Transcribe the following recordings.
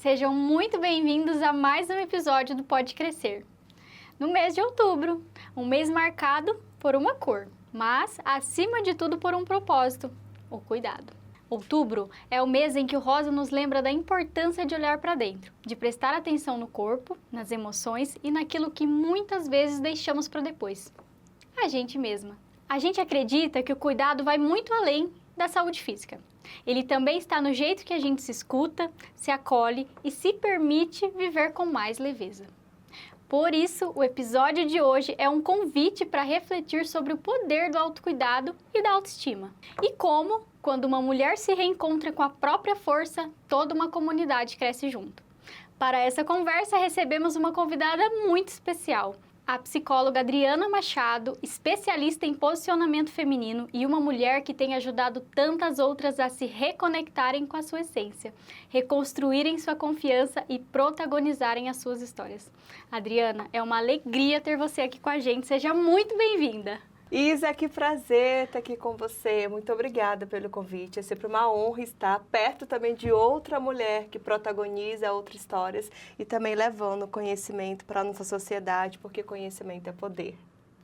sejam muito bem-vindos a mais um episódio do Pode Crescer. No mês de outubro, um mês marcado por uma cor, mas, acima de tudo, por um propósito, o cuidado. Outubro é o mês em que o rosa nos lembra da importância de olhar para dentro, de prestar atenção no corpo, nas emoções e naquilo que muitas vezes deixamos para depois. A gente mesma. A gente acredita que o cuidado vai muito além da saúde física. Ele também está no jeito que a gente se escuta, se acolhe e se permite viver com mais leveza. Por isso, o episódio de hoje é um convite para refletir sobre o poder do autocuidado e da autoestima. E como, quando uma mulher se reencontra com a própria força, toda uma comunidade cresce junto. Para essa conversa, recebemos uma convidada muito especial. A psicóloga Adriana Machado, especialista em posicionamento feminino e uma mulher que tem ajudado tantas outras a se reconectarem com a sua essência, reconstruírem sua confiança e protagonizarem as suas histórias. Adriana, é uma alegria ter você aqui com a gente. Seja muito bem-vinda! Isa, que prazer estar aqui com você. Muito obrigada pelo convite. É sempre uma honra estar perto também de outra mulher que protagoniza outras histórias e também levando conhecimento para a nossa sociedade, porque conhecimento é poder.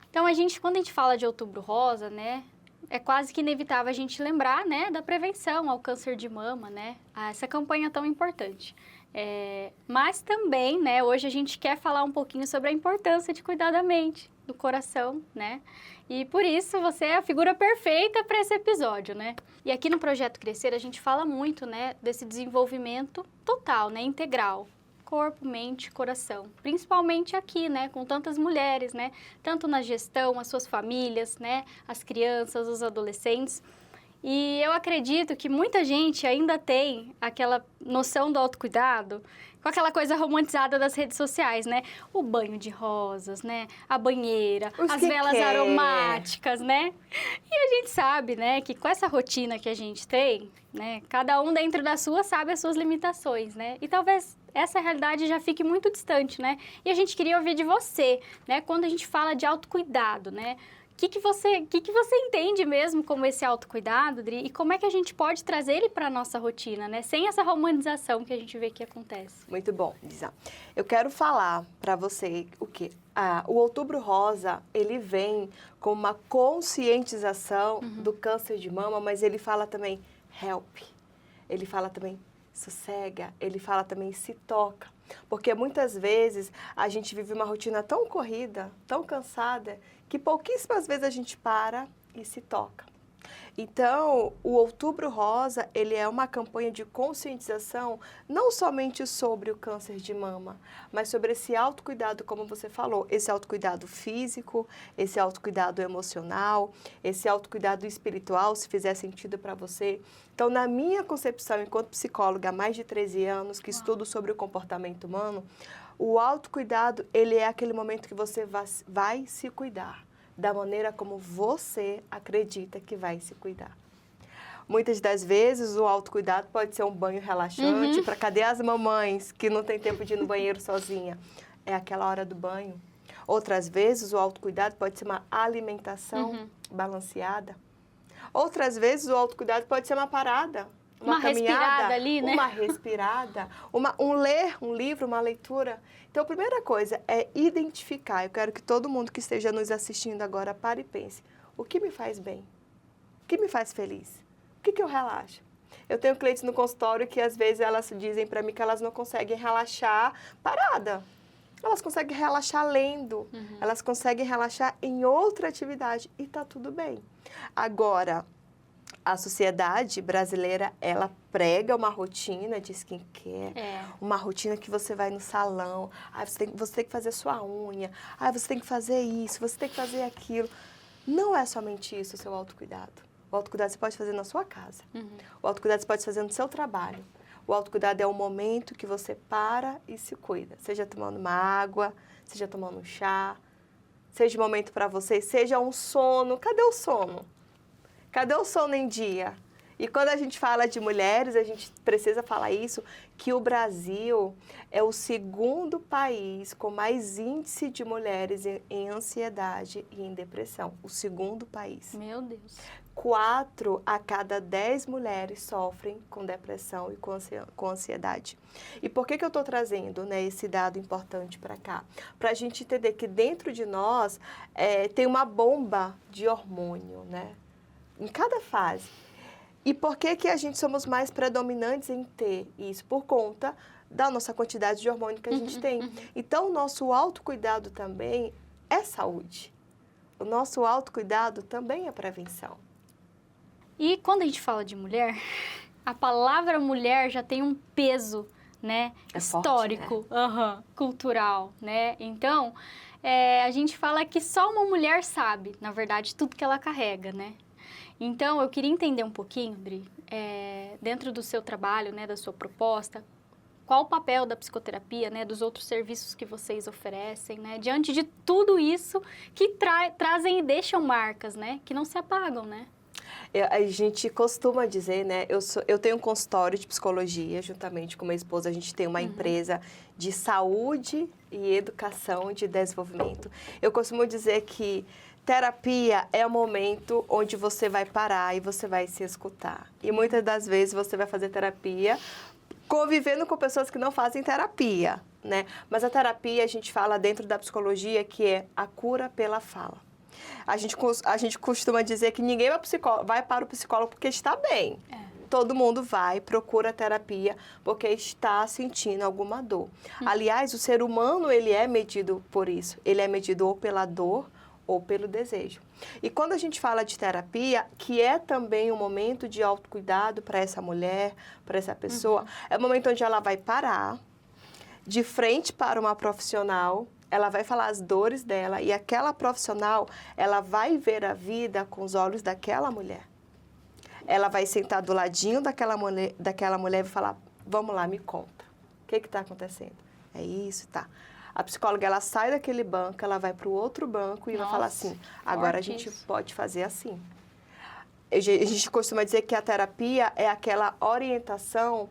Então, quando a gente fala de Outubro Rosa, né, é quase que inevitável a gente lembrar, né, da prevenção ao câncer de mama, né, essa campanha tão importante. Mas também, né, hoje a gente quer falar um pouquinho sobre a importância de cuidar da mente, do coração, né? E por isso você é a figura perfeita para esse episódio, né? E aqui no Projeto Crescer a gente fala muito, né, desse desenvolvimento total, né, integral. Corpo, mente, coração. Principalmente aqui, né, com tantas mulheres, né? Tanto na gestão, as suas famílias, né, as crianças, os adolescentes. E eu acredito que muita gente ainda tem aquela noção do autocuidado com aquela coisa romantizada das redes sociais, né? O banho de rosas, né? A banheira, as velas aromáticas, né? E a gente sabe, né, que com essa rotina que a gente tem, né, cada um dentro da sua sabe as suas limitações, né? E talvez essa realidade já fique muito distante, né? E a gente queria ouvir de você, né? Quando a gente fala de autocuidado, né? O que você entende mesmo como esse autocuidado, Adri? E como é que a gente pode trazer ele para a nossa rotina, né? Sem essa romantização que a gente vê que acontece. Muito bom, Lisa. Eu quero falar para você o quê? O Outubro Rosa, ele vem com uma conscientização do câncer de mama, mas ele fala também help, ele fala também sossega, ele fala também se toca. Porque muitas vezes a gente vive uma rotina tão corrida, tão cansada, que pouquíssimas vezes a gente para e se toca. Então, o Outubro Rosa, ele é uma campanha de conscientização não somente sobre o câncer de mama, mas sobre esse autocuidado, como você falou, esse autocuidado físico, esse autocuidado emocional, esse autocuidado espiritual, se fizer sentido para você. Então, na minha concepção, enquanto psicóloga há mais de 13 anos, que estudo sobre o comportamento humano, o autocuidado, ele é aquele momento que você vai se cuidar da maneira como você acredita que vai se cuidar. Muitas das vezes, o autocuidado pode ser um banho relaxante. Para cadê as mamães que não tem tempo de ir no banheiro sozinha? É aquela hora do banho. Outras vezes, o autocuidado pode ser uma alimentação balanceada. Outras vezes, o autocuidado pode ser uma parada, uma caminhada, respirada ali, né? Uma respirada, ler um livro, uma leitura. Então, a primeira coisa é identificar. Eu quero que todo mundo que esteja nos assistindo agora pare e pense. O que me faz bem? O que me faz feliz? O que eu relaxo? Eu tenho clientes no consultório que, às vezes, elas dizem para mim que elas não conseguem relaxar parada. Elas conseguem relaxar lendo. Elas conseguem relaxar em outra atividade. E tá tudo bem. Agora, a sociedade brasileira, ela prega uma rotina de skincare, uma rotina que você vai no salão, você tem que fazer sua unha, você tem que fazer isso, você tem que fazer aquilo. Não é somente isso o seu autocuidado. O autocuidado você pode fazer na sua casa. O autocuidado você pode fazer no seu trabalho. O autocuidado é o momento que você para e se cuida. Seja tomando uma água, seja tomando um chá, seja um momento para você, seja um sono. Cadê o sono? Cadê o sono em dia? E quando a gente fala de mulheres, a gente precisa falar isso, que o Brasil é o segundo país com mais índice de mulheres em ansiedade e em depressão. O segundo país. Meu Deus. 4 a cada 10 mulheres sofrem com depressão e com ansiedade. E por que eu estou trazendo, né, esse dado importante para cá? Para a gente entender que dentro de nós tem uma bomba de hormônio, né? Em cada fase. E por que a gente somos mais predominantes em ter isso? Por conta da nossa quantidade de hormônio que a gente tem. Então, o nosso autocuidado também é saúde. O nosso autocuidado também é prevenção. E quando a gente fala de mulher, a palavra mulher já tem um peso, né? É histórico, forte, né? Cultural, né? Então, a gente fala que só uma mulher sabe, na verdade, tudo que ela carrega, né? Então, eu queria entender um pouquinho, Dri, dentro do seu trabalho, né, da sua proposta, qual o papel da psicoterapia, né, dos outros serviços que vocês oferecem, né, diante de tudo isso que trazem e deixam marcas, né, que não se apagam, né? A gente costuma dizer, né, eu tenho um consultório de psicologia, juntamente com minha esposa, a gente tem uma empresa de saúde e educação de desenvolvimento. Eu costumo dizer que terapia é o momento onde você vai parar e você vai se escutar. E muitas das vezes você vai fazer terapia convivendo com pessoas que não fazem terapia, né? Mas a terapia, a gente fala dentro da psicologia que é a cura pela fala. A gente costuma dizer que ninguém vai para o psicólogo porque está bem. Todo mundo vai, procura terapia porque está sentindo alguma dor. Aliás, o ser humano, ele é medido por isso. Ele é medido ou pela dor ou pelo desejo. E quando a gente fala de terapia, que é também um momento de autocuidado para essa mulher, para essa pessoa, é o momento onde ela vai parar, de frente para uma profissional, ela vai falar as dores dela e aquela profissional, ela vai ver a vida com os olhos daquela mulher. Ela vai sentar do ladinho daquela mulher e vai falar, vamos lá, me conta, o que está acontecendo? É isso, tá. A psicóloga, ela sai daquele banco, ela vai para o outro banco e vai falar assim, agora a gente pode fazer assim. A gente costuma dizer que a terapia é aquela orientação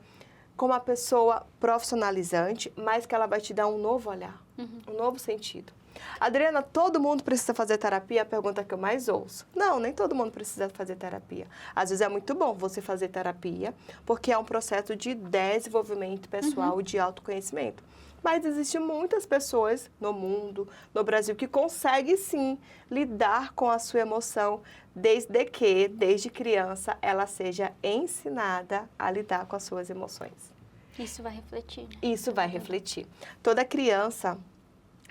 com uma pessoa profissionalizante, mas que ela vai te dar um novo olhar, um novo sentido. Adriana, todo mundo precisa fazer terapia? É a pergunta que eu mais ouço. Não, nem todo mundo precisa fazer terapia. Às vezes é muito bom você fazer terapia, porque é um processo de desenvolvimento pessoal, de autoconhecimento. Mas existem muitas pessoas no mundo, no Brasil, que conseguem sim lidar com a sua emoção, desde criança, ela seja ensinada a lidar com as suas emoções. Isso vai refletir, né? Isso vai refletir. Toda criança,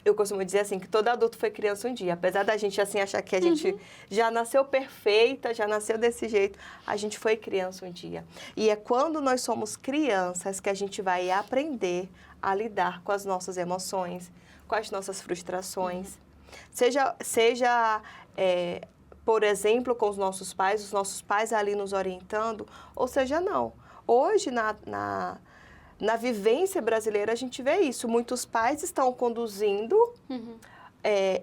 eu costumo dizer assim, que todo adulto foi criança um dia. Apesar da gente assim achar que a gente já nasceu perfeita, já nasceu desse jeito, a gente foi criança um dia. E é quando nós somos crianças que a gente vai aprender a lidar com as nossas emoções, com as nossas frustrações. Seja por exemplo, com os nossos pais ali nos orientando, ou seja, não. Hoje, na vivência brasileira, a gente vê isso. Muitos pais estão conduzindo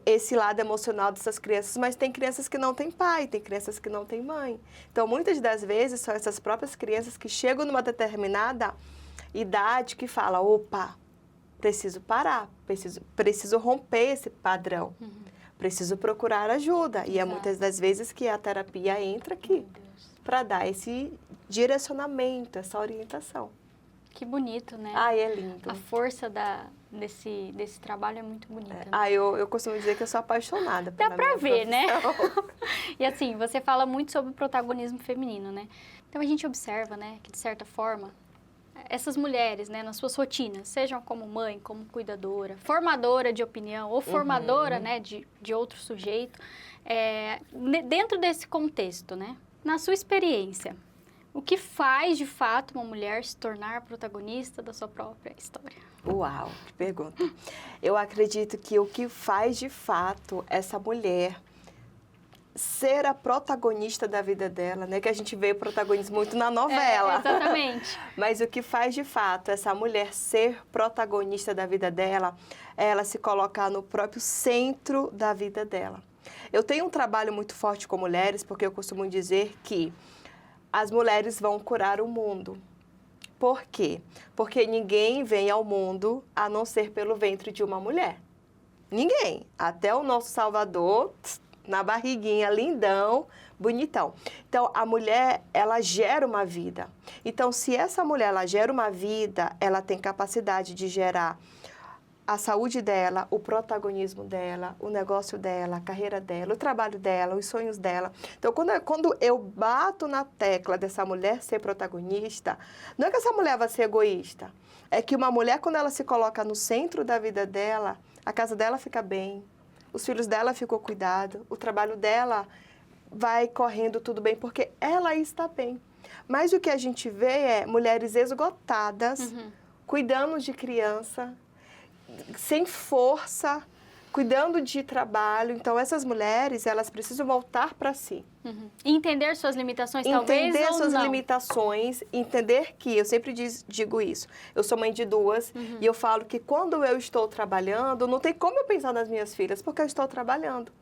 esse lado emocional dessas crianças, mas tem crianças que não têm pai, tem crianças que não têm mãe. Então, muitas das vezes, são essas próprias crianças que chegam numa determinada idade que falam, opa, preciso parar, preciso romper esse padrão, preciso procurar ajuda. E é muitas das vezes que a terapia entra aqui para dar esse direcionamento, essa orientação. Que bonito, né? Ai, é lindo. A força desse trabalho é muito bonita. Né? Eu costumo dizer que eu sou apaixonada pela Dá pra ver, profissão. né? E assim, você fala muito sobre o protagonismo feminino, né? Então a gente observa, né, que de certa forma, essas mulheres, né, nas suas rotinas, sejam como mãe, como cuidadora, formadora de opinião ou formadora, né, de outro sujeito, dentro desse contexto, né, na sua experiência, o que faz, de fato, uma mulher se tornar protagonista da sua própria história? Uau, que pergunta. Eu acredito que o que faz, de fato, essa mulher ser a protagonista da vida dela, né? Que a gente vê o protagonismo muito na novela. Exatamente. Mas o que faz, de fato, essa mulher ser protagonista da vida dela, é ela se colocar no próprio centro da vida dela. Eu tenho um trabalho muito forte com mulheres, porque eu costumo dizer que as mulheres vão curar o mundo. Por quê? Porque ninguém vem ao mundo a não ser pelo ventre de uma mulher. Ninguém. Até o nosso Salvador, na barriguinha, lindão, bonitão. Então, a mulher, ela gera uma vida. Então, se essa mulher, ela gera uma vida, ela tem capacidade de gerar a saúde dela, o protagonismo dela, o negócio dela, a carreira dela, o trabalho dela, os sonhos dela. Então, quando eu bato na tecla dessa mulher ser protagonista, não é que essa mulher vai ser egoísta, é que uma mulher, quando ela se coloca no centro da vida dela, a casa dela fica bem, os filhos dela ficam cuidados, o trabalho dela vai correndo tudo bem, porque ela está bem. Mas o que a gente vê é mulheres esgotadas, cuidando de criança, sem força, cuidando de trabalho. Então, essas mulheres, elas precisam voltar para si. Entender suas limitações, talvez, ou entender suas não. limitações, entender que, eu sempre digo isso, eu sou mãe de duas, e eu falo que quando eu estou trabalhando, não tem como eu pensar nas minhas filhas, porque eu estou trabalhando.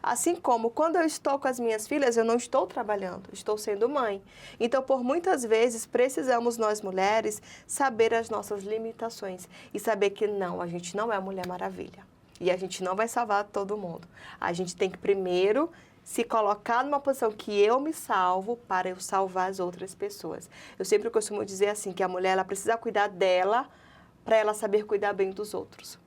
Assim como quando eu estou com as minhas filhas, eu não estou trabalhando, estou sendo mãe. Então, por muitas vezes, precisamos nós mulheres saber as nossas limitações e saber que não, a gente não é a Mulher Maravilha. E a gente não vai salvar todo mundo. A gente tem que primeiro se colocar numa posição que eu me salvo para eu salvar as outras pessoas. Eu sempre costumo dizer assim, que a mulher ela precisa cuidar dela para ela saber cuidar bem dos outros.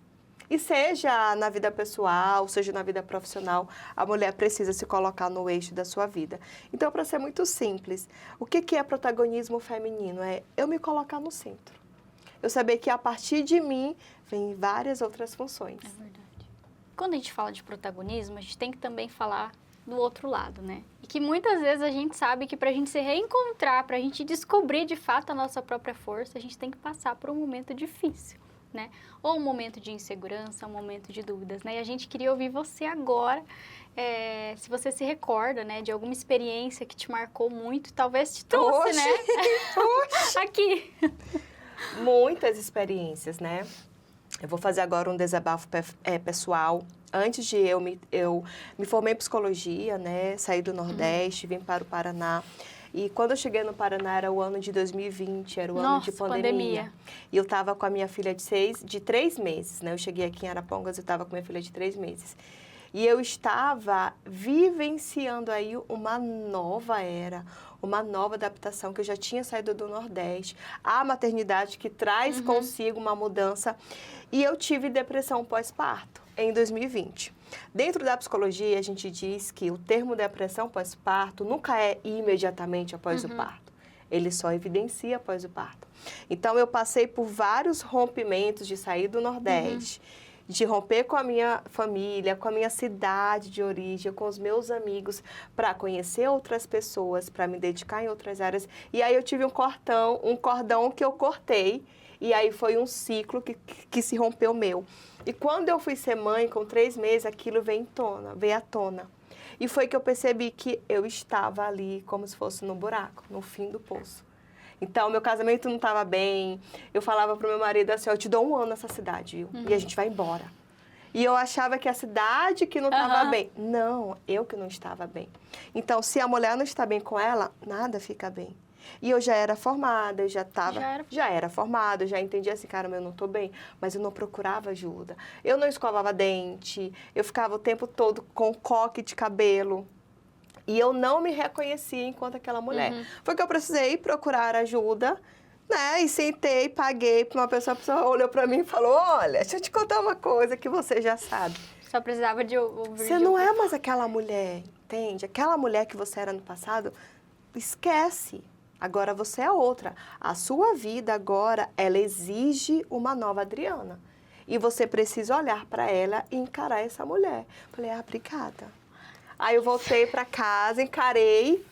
E seja na vida pessoal, seja na vida profissional, a mulher precisa se colocar no eixo da sua vida. Então, para ser muito simples, o que é protagonismo feminino? É eu me colocar no centro. Eu saber que a partir de mim vem várias outras funções. É verdade. Quando a gente fala de protagonismo, a gente tem que também falar do outro lado, né? E que muitas vezes a gente sabe que para a gente se reencontrar, para a gente descobrir de fato a nossa própria força, a gente tem que passar por um momento difícil. Né? Ou um momento de insegurança, um momento de dúvidas, né? E a gente queria ouvir você agora, se você se recorda, né, de alguma experiência que te marcou muito, talvez te trouxe, Oxe, né? oxe. Aqui. Muitas experiências, né? Eu vou fazer agora um desabafo pessoal. Antes de eu me formei em psicologia, né? Saí do Nordeste, vim para o Paraná. E quando eu cheguei no Paraná, era o ano de 2020, era o ano de pandemia. E eu estava com a minha filha de 3 meses, né? Eu cheguei aqui em Arapongas, eu estava com minha filha de 3 meses. E eu estava vivenciando aí uma nova era, uma nova adaptação, que eu já tinha saído do Nordeste. A maternidade que traz consigo uma mudança. E eu tive depressão pós-parto em 2020. Dentro da psicologia, a gente diz que o termo depressão pós-parto nunca é imediatamente após o parto. Ele só evidencia após o parto. Então, eu passei por vários rompimentos de sair do Nordeste, de romper com a minha família, com a minha cidade de origem, com os meus amigos, para conhecer outras pessoas, para me dedicar em outras áreas. E aí eu tive um cordão que eu cortei, e aí foi um ciclo que se rompeu meu. E quando eu fui ser mãe, com 3 meses, aquilo veio à tona. E foi que eu percebi que eu estava ali como se fosse no buraco, no fim do poço. Então, meu casamento não estava bem. Eu falava para o meu marido assim, eu te dou 1 ano nessa cidade, viu? E a gente vai embora. E eu achava que a cidade que não estava bem. Não, eu que não estava bem. Então, se a mulher não está bem com ela, nada fica bem. E eu já era formada, eu já era formada, eu já entendia assim, cara, eu não estou bem, mas eu não procurava ajuda. Eu não escovava dente, eu ficava o tempo todo com coque de cabelo. E eu não me reconhecia enquanto aquela mulher. Foi que eu precisei procurar ajuda, né? E sentei, paguei para uma pessoa, a pessoa olhou para mim e falou, olha, deixa eu te contar uma coisa que você já sabe. Só precisava de ouvir. Você não é mais aquela mulher, entende? Aquela mulher que você era no passado, esquece. Agora você é outra. A sua vida agora, ela exige uma nova Adriana. E você precisa olhar para ela e encarar essa mulher. Falei, obrigada. Aí eu voltei para casa, encarei.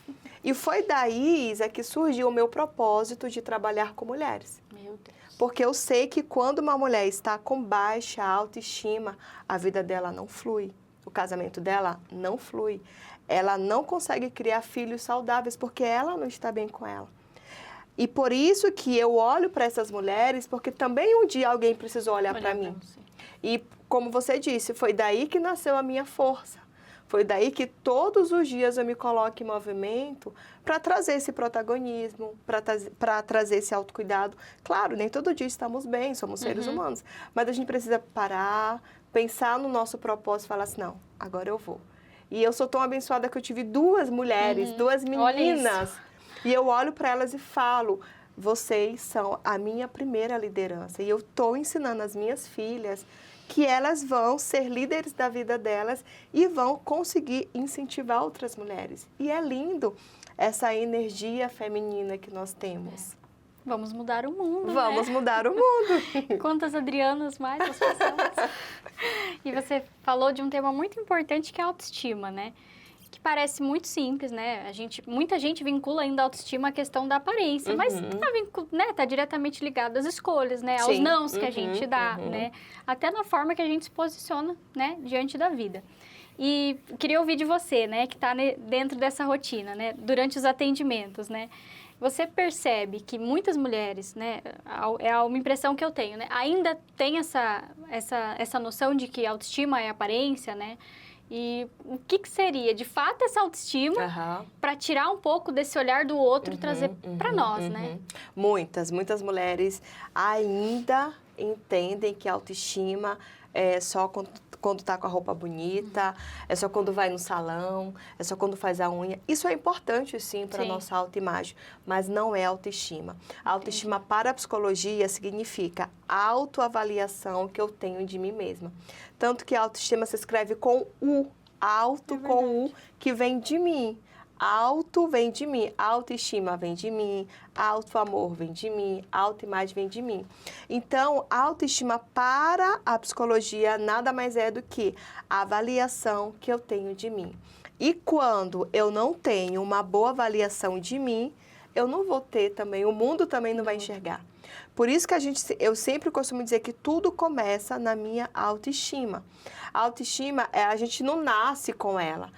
E foi daí, Isa, que surgiu o meu propósito de trabalhar com mulheres. Meu Deus. Porque eu sei que quando uma mulher está com baixa autoestima, a vida dela não flui. O casamento dela não flui. Ela não consegue criar filhos saudáveis porque ela não está bem com ela. E por isso que eu olho para essas mulheres, porque também um dia alguém precisou olhar para mim. E como você disse, foi daí que nasceu a minha força. Foi daí que todos os dias eu me coloco em movimento para trazer esse protagonismo, para trazer esse autocuidado. Claro, nem todo dia estamos bem, somos seres humanos, mas a gente precisa parar, pensar no nosso propósito e falar assim, não, agora eu vou. E eu sou tão abençoada que eu tive 2 mulheres, 2 meninas, e eu olho para elas e falo, vocês são a minha primeira liderança. E eu estou ensinando as minhas filhas que elas vão ser líderes da vida delas e vão conseguir incentivar outras mulheres. E é lindo essa energia feminina que nós temos. Vamos mudar o mundo, Vamos mudar o mundo. Quantas Adrianas mais nós passamos. E você falou de um tema muito importante que é a autoestima, né? Que parece muito simples, né? Muita gente vincula ainda a autoestima à questão da aparência, mas tá diretamente ligado às escolhas, né? Aos nãos que a gente dá, né? Até na forma que a gente se posiciona, né? Diante da vida. E queria ouvir de você, né? Que está dentro dessa rotina, né? Durante os atendimentos, né? Você percebe que muitas mulheres, né? É uma impressão que eu tenho, né? Ainda tem essa noção de que autoestima é aparência, né? E o que seria, de fato, essa autoestima para tirar um pouco desse olhar do outro e trazer para nós, né? Muitas mulheres ainda entendem que a autoestima é só quando tá com a roupa bonita, é só quando vai no salão, é só quando faz a unha. Isso é importante, sim, para a nossa autoimagem, mas não é autoestima. A autoestima para a psicologia significa autoavaliação que eu tenho de mim mesma. Tanto que a autoestima se escreve com U, auto com U, que vem de mim. Auto vem de mim, autoestima vem de mim, autoamor vem de mim, autoimagem vem de mim. Então, a autoestima para a psicologia nada mais é do que a avaliação que eu tenho de mim. E quando eu não tenho uma boa avaliação de mim, eu não vou ter também, o mundo também não vai enxergar. Por isso que eu sempre costumo dizer que tudo começa na minha autoestima. A autoestima, a gente não nasce com ela.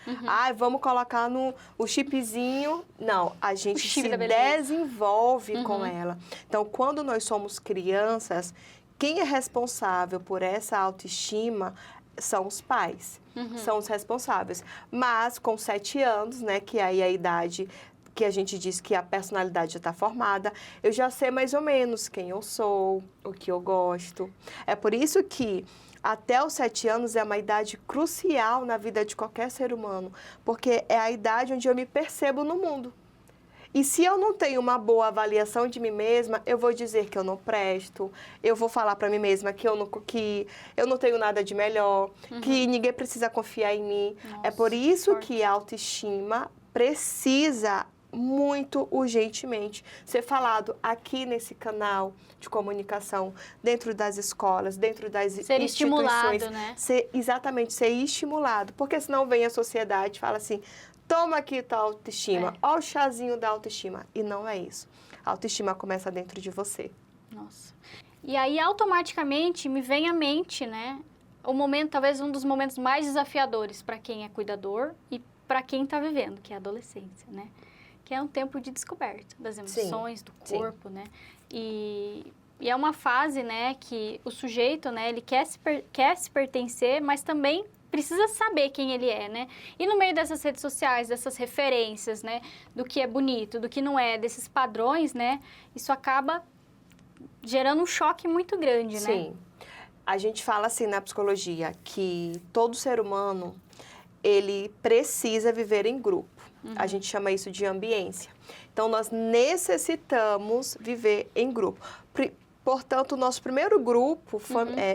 Vamos colocar o chipzinho. Não, a gente se desenvolve com ela. Então, quando nós somos crianças, quem é responsável por essa autoestima são os pais. São os responsáveis. Mas com 7 anos, né, que aí é a idade que a gente diz que a personalidade já está formada, eu já sei mais ou menos quem eu sou, o que eu gosto. É por isso que até os 7 anos é uma idade crucial na vida de qualquer ser humano, porque é a idade onde eu me percebo no mundo. E se eu não tenho uma boa avaliação de mim mesma, eu vou dizer que eu não presto, eu vou falar para mim mesma que eu não tenho nada de melhor, que ninguém precisa confiar em mim. Nossa, é por isso que a autoestima precisa muito urgentemente ser falado aqui nesse canal de comunicação, dentro das escolas, dentro das ser instituições. Estimulado, né? Exatamente, ser estimulado. Porque senão vem a sociedade e fala assim, toma aqui tua autoestima, ó o chazinho da autoestima. E não é isso. A autoestima começa dentro de você. Nossa. E aí, automaticamente, me vem à mente, né? O momento, talvez um dos momentos mais desafiadores para quem é cuidador e para quem está vivendo, que é a adolescência, né? Que é um tempo de descoberta das emoções, do corpo, né? E é uma fase, né, que o sujeito, né, ele quer se pertencer, mas também precisa saber quem ele é, né? E no meio dessas redes sociais, dessas referências, né, do que é bonito, do que não é, desses padrões, né, isso acaba gerando um choque muito grande, né? Sim. A gente fala assim na psicologia que todo ser humano, ele precisa viver em grupo. A gente chama isso de ambiência. Então, nós necessitamos viver em grupo. Portanto, o nosso primeiro grupo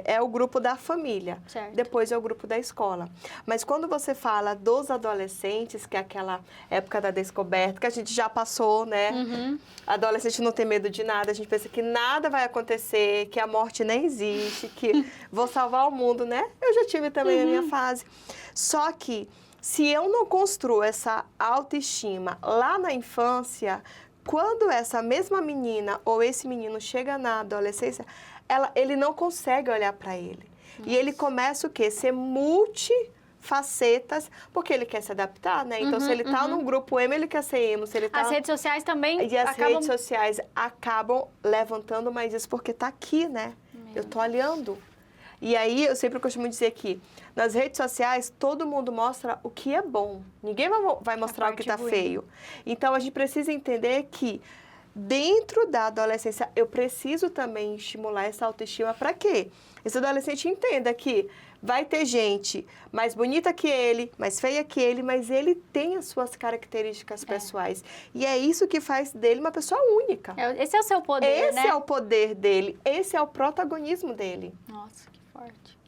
é o grupo da família. Certo. Depois é o grupo da escola. Mas quando você fala dos adolescentes, que é aquela época da descoberta, que a gente já passou, né? Adolescente não tem medo de nada, a gente pensa que nada vai acontecer, que a morte nem existe, que vou salvar o mundo, né? Eu já tive também a minha fase. Só que se eu não construo essa autoestima lá na infância, quando essa mesma menina ou esse menino chega na adolescência, ele não consegue olhar para ele. Nossa. E ele começa o quê? Ser multifacetas, porque ele quer se adaptar, né? Então, se ele tá num grupo emo, ele quer ser emo. Se ele tá... As redes sociais também E as redes sociais acabam levantando mais isso, porque tá aqui, né? Eu tô olhando. E aí, eu sempre costumo dizer que nas redes sociais, todo mundo mostra o que é bom. Ninguém vai mostrar o que está feio. Então, a gente precisa entender que dentro da adolescência, eu preciso também estimular essa autoestima para quê? Esse adolescente entenda que vai ter gente mais bonita que ele, mais feia que ele, mas ele tem as suas características pessoais. E é isso que faz dele uma pessoa única. Esse é o seu poder, né? Esse é o poder dele, esse é o protagonismo dele. Nossa, que forte.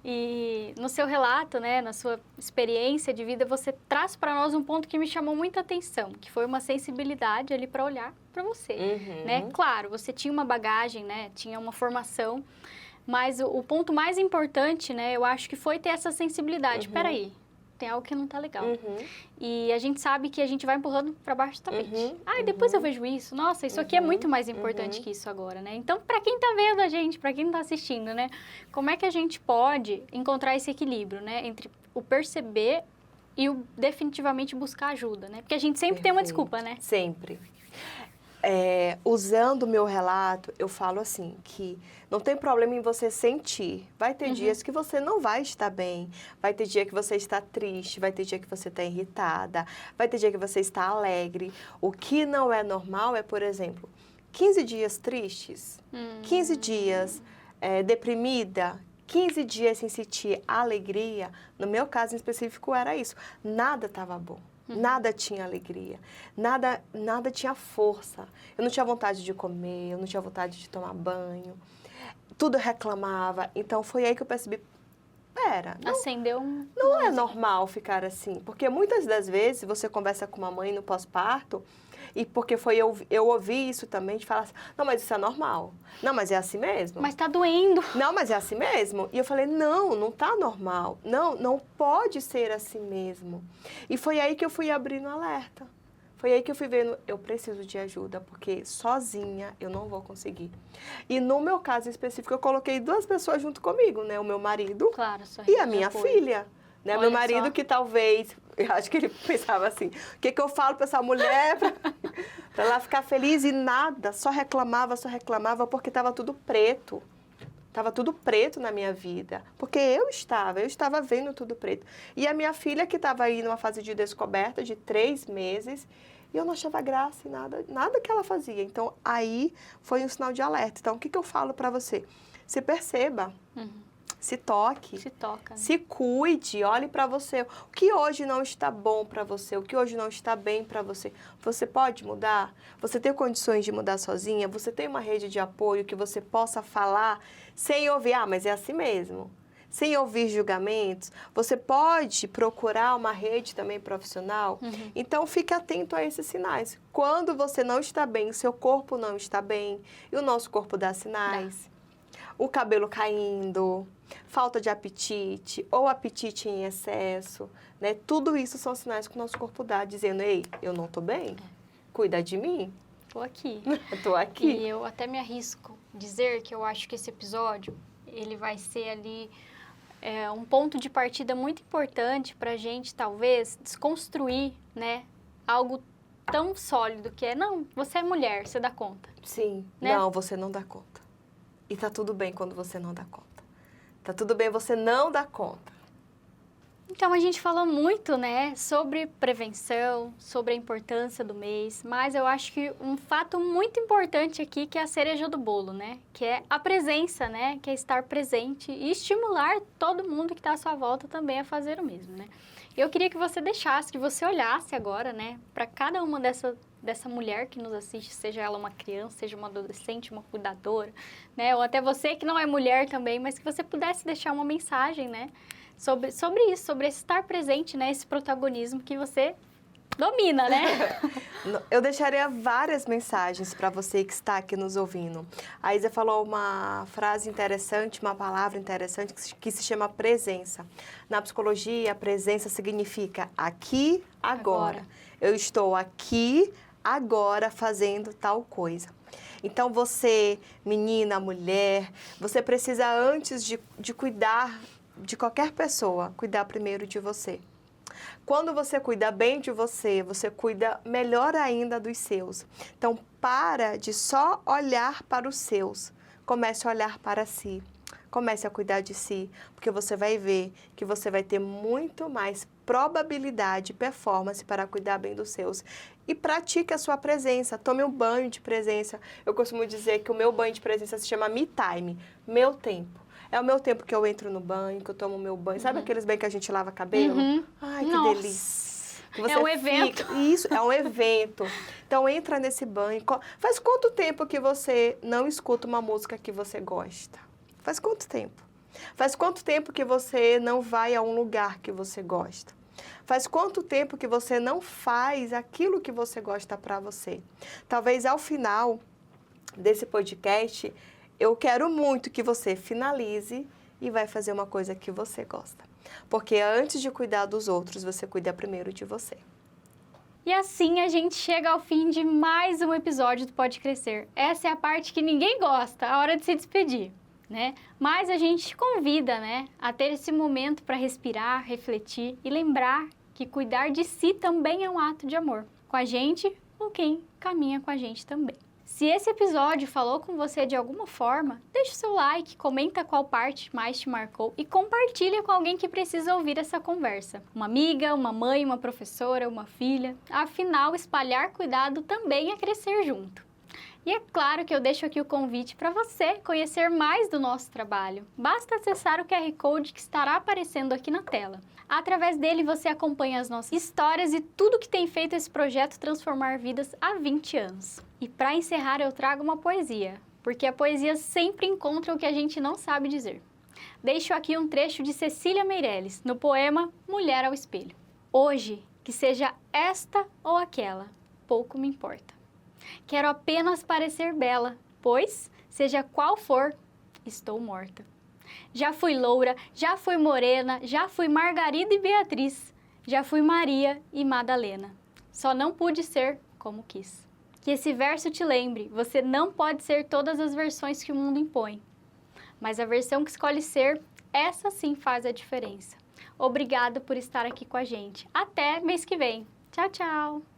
E no seu relato, né, na sua experiência de vida, você traz para nós um ponto que me chamou muita atenção, que foi uma sensibilidade ali para olhar para você, né? Claro, você tinha uma bagagem, né, tinha uma formação, mas o ponto mais importante, né, eu acho que foi ter essa sensibilidade. Peraí, tem algo que não tá legal. E a gente sabe que a gente vai empurrando para baixo do tapete. Depois eu vejo isso. Nossa, isso aqui é muito mais importante que isso agora, né? Então, para quem tá vendo a gente, para quem tá assistindo, né? Como é que a gente pode encontrar esse equilíbrio, né? Entre o perceber e o definitivamente buscar ajuda, né? Porque a gente sempre tem uma desculpa, né? Sempre. Usando o meu relato, eu falo assim, que não tem problema em você sentir. Vai ter dias que você não vai estar bem, vai ter dia que você está triste, vai ter dia que você está irritada, vai ter dia que você está alegre. O que não é normal é, por exemplo, 15 dias tristes, 15 dias deprimida, 15 dias sem sentir alegria. No meu caso em específico era isso. Nada estava bom. Nada tinha alegria, nada tinha força. Eu não tinha vontade de comer, eu não tinha vontade de tomar banho. Tudo reclamava. Então, foi aí que eu percebi, acendeu não é normal ficar assim. Porque muitas das vezes você conversa com uma mãe no pós-parto e porque eu ouvi isso também, de falar assim, não, mas isso é normal. Não, mas é assim mesmo. Mas tá doendo. Não, mas é assim mesmo. E eu falei, não tá normal. Não pode ser assim mesmo. E foi aí que eu fui abrindo alerta. Foi aí que eu fui vendo, eu preciso de ajuda, porque sozinha eu não vou conseguir. E no meu caso específico, eu coloquei 2 pessoas junto comigo, né? O meu marido e a minha filha. Né? Meu marido que talvez, eu acho que ele pensava assim, o que eu falo para essa mulher para ela ficar feliz? E nada, só reclamava porque estava tudo preto. Estava tudo preto na minha vida, porque eu estava vendo tudo preto. E a minha filha que estava aí numa fase de descoberta de 3 meses, e eu não achava graça em nada que ela fazia. Então, aí foi um sinal de alerta. Então, o que eu falo para você? Se perceba. Se toque, se toca, né? Se cuide, olhe para você. O que hoje não está bom para você, o que hoje não está bem para você, você pode mudar? Você tem condições de mudar sozinha? Você tem uma rede de apoio que você possa falar sem ouvir, mas é assim mesmo. Sem ouvir julgamentos, você pode procurar uma rede também profissional. Então, fique atento a esses sinais. Quando você não está bem, o seu corpo não está bem, e o nosso corpo dá sinais. O cabelo caindo, falta de apetite ou apetite em excesso, né? Tudo isso são sinais que o nosso corpo dá, dizendo, ei, eu não tô bem, cuida de mim. Tô aqui. Tô aqui. E eu até me arrisco dizer que eu acho que esse episódio, ele vai ser ali um ponto de partida muito importante pra gente, talvez, desconstruir, né, algo tão sólido que não, você é mulher, você dá conta. Sim, né? Não, você não dá conta. E tá tudo bem quando você não dá conta. Tá tudo bem você não dar conta. Então, a gente falou muito, né, sobre prevenção, sobre a importância do mês, mas eu acho que um fato muito importante aqui, que é a cereja do bolo, né, que é a presença, né, que é estar presente e estimular todo mundo que está à sua volta também a fazer o mesmo, né. Eu queria que você deixasse, que você olhasse agora, né, para cada uma dessa mulher que nos assiste, seja ela uma criança, seja uma adolescente, uma cuidadora, né, ou até você que não é mulher também, mas que você pudesse deixar uma mensagem, né, sobre isso, sobre esse estar presente, né, esse protagonismo que você domina, né? Eu deixaria várias mensagens para você que está aqui nos ouvindo. A Isa falou uma frase interessante, uma palavra interessante que se chama presença. Na psicologia, a presença significa aqui, agora. Eu estou aqui, agora, fazendo tal coisa. Então, você, menina, mulher, você precisa, antes de cuidar de qualquer pessoa, cuidar primeiro de você. Quando você cuida bem de você, você cuida melhor ainda dos seus. Então, para de só olhar para os seus. Comece a olhar para si. Comece a cuidar de si, porque você vai ver que você vai ter muito mais probabilidade e performance para cuidar bem dos seus. E pratique a sua presença, tome um banho de presença. Eu costumo dizer que o meu banho de presença se chama me time, meu tempo. É o meu tempo que eu entro no banho, que eu tomo meu banho. Sabe aqueles banhos que a gente lava cabelo? Ai, que Nossa. delícia. Que você É um evento. Isso, é um evento. Então, entra nesse banho. Faz quanto tempo que você não escuta uma música que você gosta? Faz quanto tempo? Faz quanto tempo que você não vai a um lugar que você gosta? Faz quanto tempo que você não faz aquilo que você gosta para você? Talvez ao final desse podcast, eu quero muito que você finalize e vai fazer uma coisa que você gosta. Porque antes de cuidar dos outros, você cuida primeiro de você. E assim a gente chega ao fim de mais um episódio do Pode Crescer. Essa é a parte que ninguém gosta, a hora de se despedir, né? Mas a gente te convida, né, a ter esse momento para respirar, refletir e lembrar que cuidar de si também é um ato de amor. Com a gente ou quem caminha com a gente também. Se esse episódio falou com você de alguma forma, deixa o seu like, comenta qual parte mais te marcou e compartilha com alguém que precisa ouvir essa conversa. Uma amiga, uma mãe, uma professora, uma filha. Afinal, espalhar cuidado também é crescer junto. E é claro que eu deixo aqui o convite para você conhecer mais do nosso trabalho. Basta acessar o QR Code que estará aparecendo aqui na tela. Através dele você acompanha as nossas histórias e tudo que tem feito esse projeto transformar vidas há 20 anos. E para encerrar eu trago uma poesia, porque a poesia sempre encontra o que a gente não sabe dizer. Deixo aqui um trecho de Cecília Meirelles, no poema Mulher ao Espelho. Hoje, que seja esta ou aquela, pouco me importa. Quero apenas parecer bela, pois, seja qual for, estou morta. Já fui loura, já fui morena, já fui Margarida e Beatriz, já fui Maria e Madalena. Só não pude ser como quis. Que esse verso te lembre, você não pode ser todas as versões que o mundo impõe. Mas a versão que escolhe ser, essa sim faz a diferença. Obrigada por estar aqui com a gente. Até mês que vem. Tchau, tchau!